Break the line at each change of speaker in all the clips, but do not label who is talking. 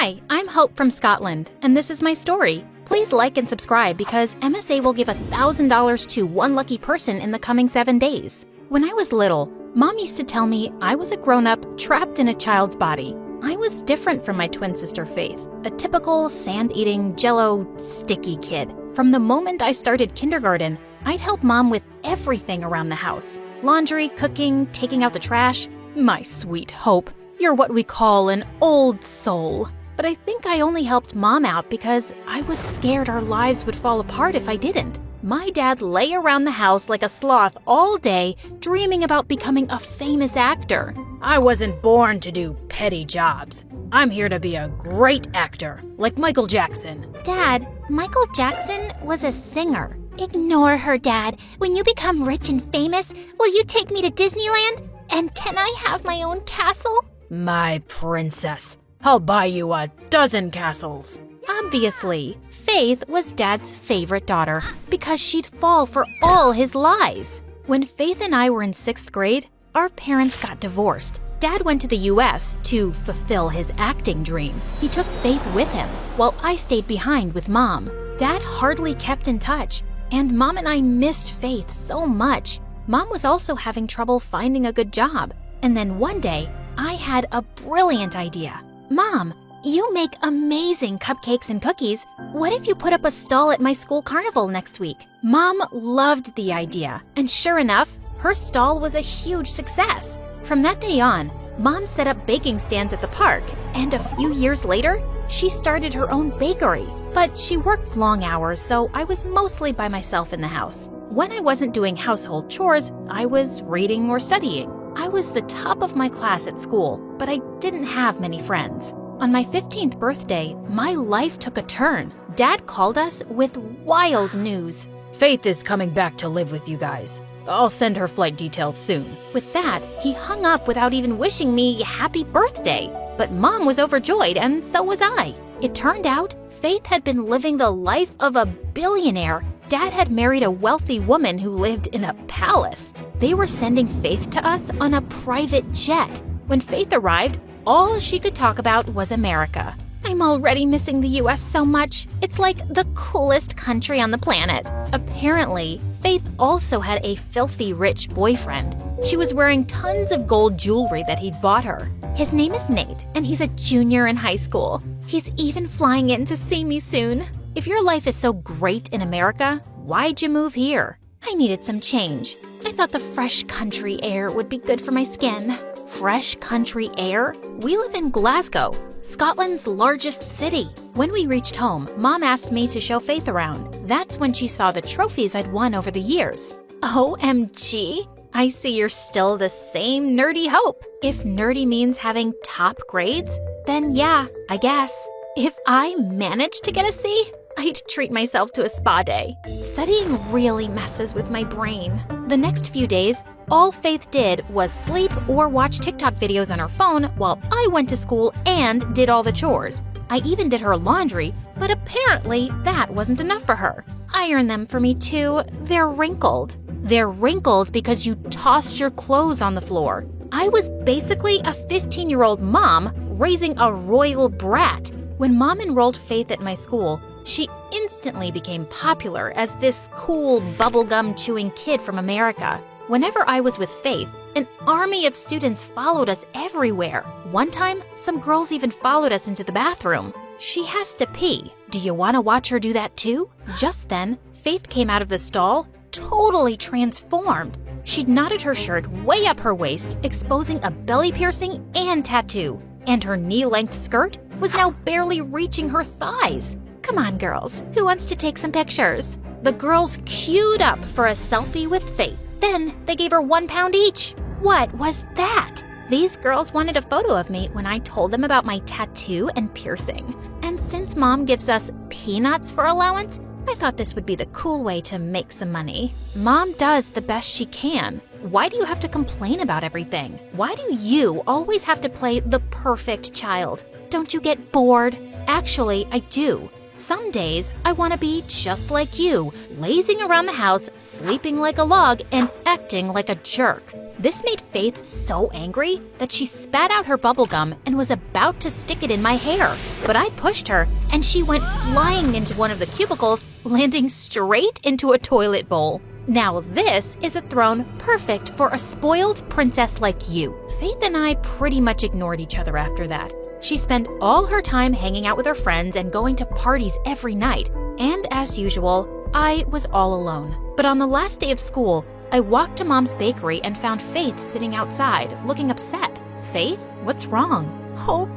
Hi, I'm Hope from Scotland, and this is my story. Please like and subscribe because MSA will give $1,000 to one lucky person in the coming 7 days. When I was little, Mom used to tell me I was a grown-up trapped in a child's body. I was different from my twin sister Faith, a typical sand-eating, jello, sticky kid. From the moment I started kindergarten, I'd help Mom with everything around the house. Laundry, cooking, taking out the trash. My sweet Hope, you're what we call an old soul. But I think I only helped Mom out because I was scared our lives would fall apart if I didn't. My dad lay around the house like a sloth all day, dreaming about becoming a famous actor. I wasn't born to do petty jobs. I'm here to be a great actor, like Michael Jackson.
Dad, Michael Jackson was a singer. Ignore her, Dad. When you become rich and famous, will you take me to Disneyland? And can I have my own castle?
My princess, I'll buy you a dozen castles. Obviously, Faith was Dad's favorite daughter because she'd fall for all his lies. When Faith and I were in 6th grade, our parents got divorced. Dad went to the US to fulfill his acting dream. He took Faith with him, while I stayed behind with Mom. Dad hardly kept in touch, and Mom and I missed Faith so much. Mom was also having trouble finding a good job. And then one day, I had a brilliant idea. Mom, you make amazing cupcakes and cookies. What if you put up a stall at my school carnival next week? Mom loved the idea, and sure enough, her stall was a huge success. From that day on, Mom set up baking stands at the park, and a few years later, she started her own bakery. But she worked long hours, so I was mostly by myself in the house. When I wasn't doing household chores, I was reading or studying. I was the top of my class at school, but I didn't have many friends. On my 15th birthday, my life took a turn. Dad called us with wild news. Faith is coming back to live with you guys. I'll send her flight details soon. With that, he hung up without even wishing me happy birthday. But Mom was overjoyed, and so was I. It turned out Faith had been living the life of a billionaire. Dad had married a wealthy woman who lived in a palace. They were sending Faith to us on a private jet. When Faith arrived, all she could talk about was America. I'm already missing the US so much. It's like the coolest country on the planet. Apparently, Faith also had a filthy rich boyfriend. She was wearing tons of gold jewelry that he'd bought her. His name is Nate, and he's a junior in high school. He's even flying in to see me soon. If your life is so great in America, why'd you move here? I needed some change. I thought the fresh country air would be good for my skin. Fresh country air? We live in Glasgow, Scotland's largest city. When we reached home, Mom asked me to show Faith around. That's when she saw the trophies I'd won over the years. OMG! I see you're still the same nerdy Hope. If nerdy means having top grades, then yeah, I guess. If I managed to get a C, I'd treat myself to a spa day. Studying really messes with my brain. The next few days, all Faith did was sleep or watch TikTok videos on her phone while I went to school and did all the chores. I even did her laundry, but apparently that wasn't enough for her. Iron them for me too. They're wrinkled. They're wrinkled because you tossed your clothes on the floor. I was basically a 15-year-old mom raising a royal brat. When Mom enrolled Faith at my school, she instantly became popular as this cool bubblegum chewing kid from America. Whenever I was with Faith, an army of students followed us everywhere. One time, some girls even followed us into the bathroom. She has to pee. Do you want to watch her do that too? Just then, Faith came out of the stall, totally transformed. She'd knotted her shirt way up her waist, exposing a belly piercing and tattoo. And her knee-length skirt was now barely reaching her thighs. Come on, girls. Who wants to take some pictures? The girls queued up for a selfie with Faith. Then they gave her £1 each. What was that? These girls wanted a photo of me when I told them about my tattoo and piercing. And since Mom gives us peanuts for allowance, I thought this would be the cool way to make some money. Mom does the best she can. Why do you have to complain about everything? Why do you always have to play the perfect child? Don't you get bored? Actually, I do. Some days, I want to be just like you, lazing around the house, sleeping like a log, and acting like a jerk. This made Faith so angry that she spat out her bubblegum and was about to stick it in my hair. But I pushed her, and she went flying into one of the cubicles, landing straight into a toilet bowl. Now this is a throne perfect for a spoiled princess like you. Faith and I pretty much ignored each other after that. She spent all her time hanging out with her friends and going to parties every night. And as usual, I was all alone. But on the last day of school, I walked to Mom's bakery and found Faith sitting outside, looking upset. Faith, what's wrong?
Hope,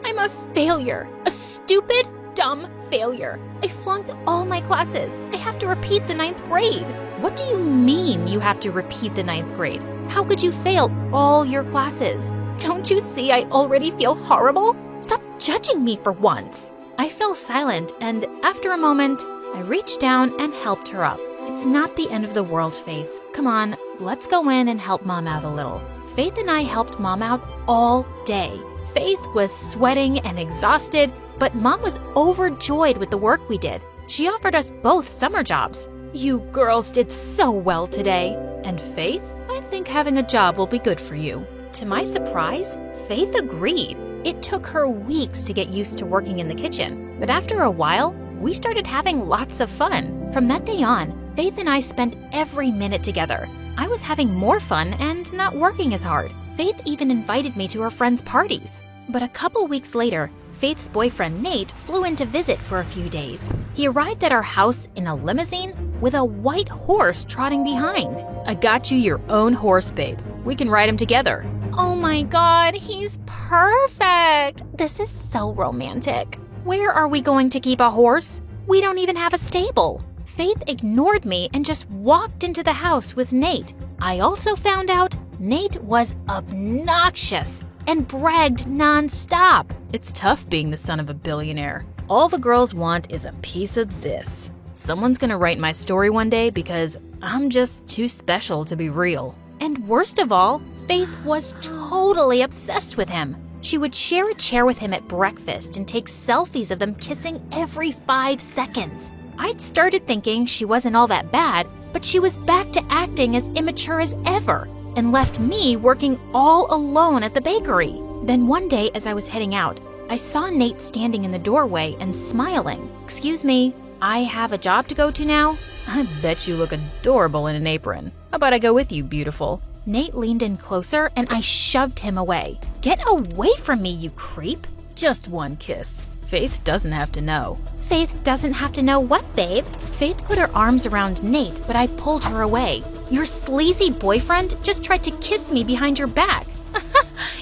I'm a failure. A stupid, dumb failure. I flunked all my classes. I have to repeat the 9th grade.
What do you mean you have to repeat the 9th grade? How could you fail all your classes?
Don't you see I already feel horrible? Stop judging me for once.
I fell silent, and after a moment, I reached down and helped her up. It's not the end of the world, Faith. Come on, let's go in and help Mom out a little. Faith and I helped Mom out all day. Faith was sweating and exhausted, but Mom was overjoyed with the work we did. She offered us both summer jobs. You girls did so well today. And Faith, I think having a job will be good for you. To my surprise, Faith agreed. It took her weeks to get used to working in the kitchen, but after a while, we started having lots of fun. From that day on, Faith and I spent every minute together. I was having more fun and not working as hard. Faith even invited me to her friends' parties. But a couple weeks later, Faith's boyfriend Nate flew in to visit for a few days. He arrived at our house in a limousine with a white horse trotting behind. I got you your own horse, babe. We can ride him together.
Oh my God, he's perfect. This is so romantic.
Where are we going to keep a horse? We don't even have a stable. Faith ignored me and just walked into the house with Nate. I also found out Nate was obnoxious and bragged nonstop. It's tough being the son of a billionaire. All the girls want is a piece of this. Someone's gonna write my story one day because I'm just too special to be real. And worst of all, Faith was totally obsessed with him. She would share a chair with him at breakfast and take selfies of them kissing every 5 seconds. I'd started thinking she wasn't all that bad, but she was back to acting as immature as ever and left me working all alone at the bakery. Then one day as I was heading out, I saw Nate standing in the doorway and smiling. Excuse me, I have a job to go to now? I bet you look adorable in an apron. How about I go with you, beautiful? Nate leaned in closer and I shoved him away. Get away from me, you creep. Just one kiss. Faith doesn't have to know.
Faith doesn't have to know what, babe?
Faith put her arms around Nate, but I pulled her away. Your sleazy boyfriend just tried to kiss me behind your back.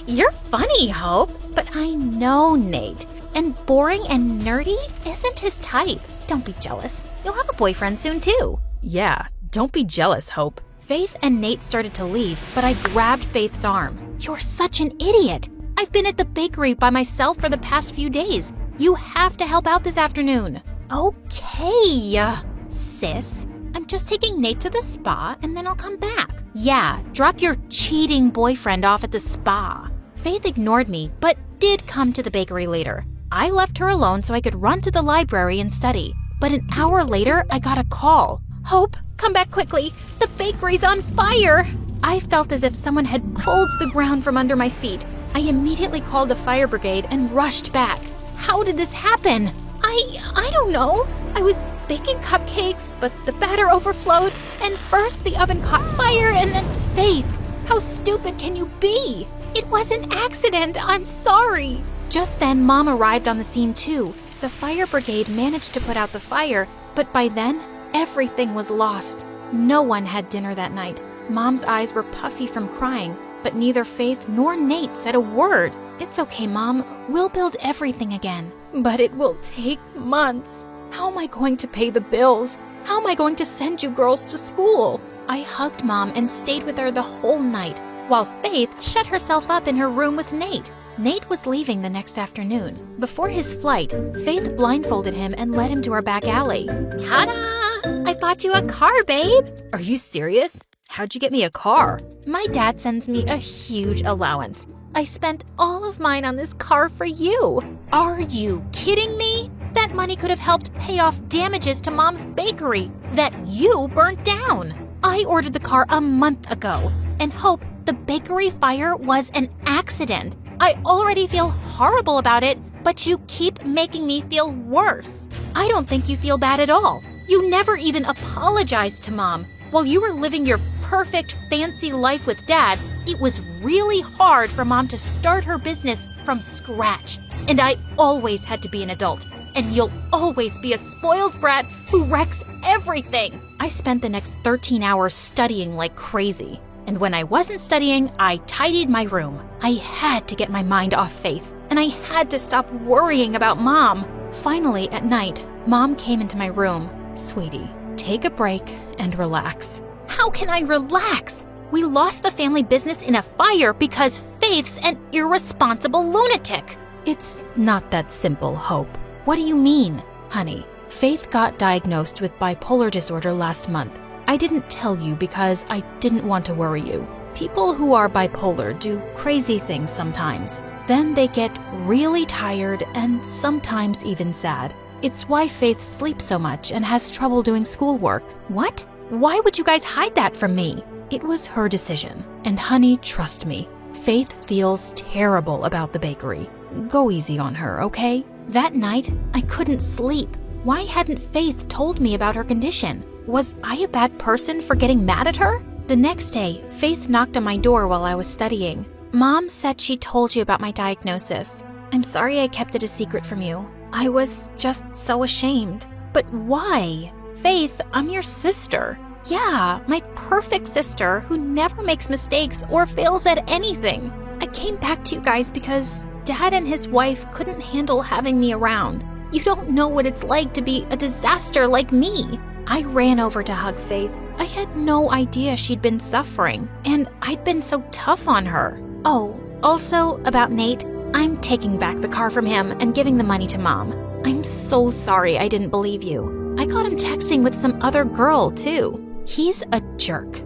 You're funny, Hope.
But I know Nate, and boring and nerdy isn't his type. Don't be jealous. You'll have a boyfriend soon too.
Yeah, don't be jealous, Hope. Faith and Nate started to leave, but I grabbed Faith's arm. You're such an idiot. I've been at the bakery by myself for the past few days. You have to help out this afternoon.
Okay, sis. I'm just taking Nate to the spa and then I'll come back.
Yeah, drop your cheating boyfriend off at the spa. Faith ignored me, but did come to the bakery later. I left her alone so I could run to the library and study. But an hour later, I got a call. Hope, come back quickly. The bakery's on fire. I felt as if someone had pulled the ground from under my feet. I immediately called the fire brigade and rushed back. How did this happen?
I don't know. I was baking cupcakes, but the batter overflowed, and first the oven caught fire, and then...
Faith, how stupid can you be?
It was an accident. I'm sorry.
Just then, Mom arrived on the scene too. The fire brigade managed to put out the fire, but by then, everything was lost. No one had dinner that night. Mom's eyes were puffy from crying, but neither Faith nor Nate said a word. It's okay, Mom. We'll build everything again. But it will take months. How am I going to pay the bills? How am I going to send you girls to school? I hugged Mom and stayed with her the whole night, while Faith shut herself up in her room with Nate. Nate was leaving the next afternoon. Before his flight, Faith blindfolded him and led him to our back alley.
Ta-da! I bought you a car, babe.
Are you serious? How'd you get me a car? My dad sends me a huge allowance. I spent all of mine on this car for you. Are you kidding me? That money could have helped pay off damages to Mom's bakery that you burnt down. I ordered the car a month ago and hope the bakery fire was an accident. I already feel horrible about it, but you keep making me feel worse. I don't think you feel bad at all. You never even apologized to Mom. While you were living your perfect, fancy life with Dad, it was really hard for Mom to start her business from scratch. And I always had to be an adult. And you'll always be a spoiled brat who wrecks everything. I spent the next 13 hours studying like crazy. And when I wasn't studying, I tidied my room. I had to get my mind off Faith. And I had to stop worrying about Mom. Finally, at night, Mom came into my room. Sweetie, take a break and relax. How can I relax? We lost the family business in a fire because Faith's an irresponsible lunatic. It's not that simple, Hope. What do you mean? Honey, Faith got diagnosed with bipolar disorder last month. I didn't tell you because I didn't want to worry you. People who are bipolar do crazy things sometimes. Then they get really tired and sometimes even sad. It's why Faith sleeps so much and has trouble doing schoolwork. What? Why would you guys hide that from me? It was her decision. And honey, trust me, Faith feels terrible about the bakery. Go easy on her, okay? That night, I couldn't sleep. Why hadn't Faith told me about her condition? Was I a bad person for getting mad at her? The next day, Faith knocked on my door while I was studying. Mom said she told you about my diagnosis. I'm sorry I kept it a secret from you. I was just so ashamed. But why? Faith, I'm your sister. Yeah, my perfect sister who never makes mistakes or fails at anything. I came back to you guys because Dad and his wife couldn't handle having me around. You don't know what it's like to be a disaster like me. I ran over to hug Faith. I had no idea she'd been suffering, and I'd been so tough on her. Oh, also about Nate, I'm taking back the car from him and giving the money to Mom. I'm so sorry I didn't believe you. I caught him texting with some other girl, too. He's a jerk.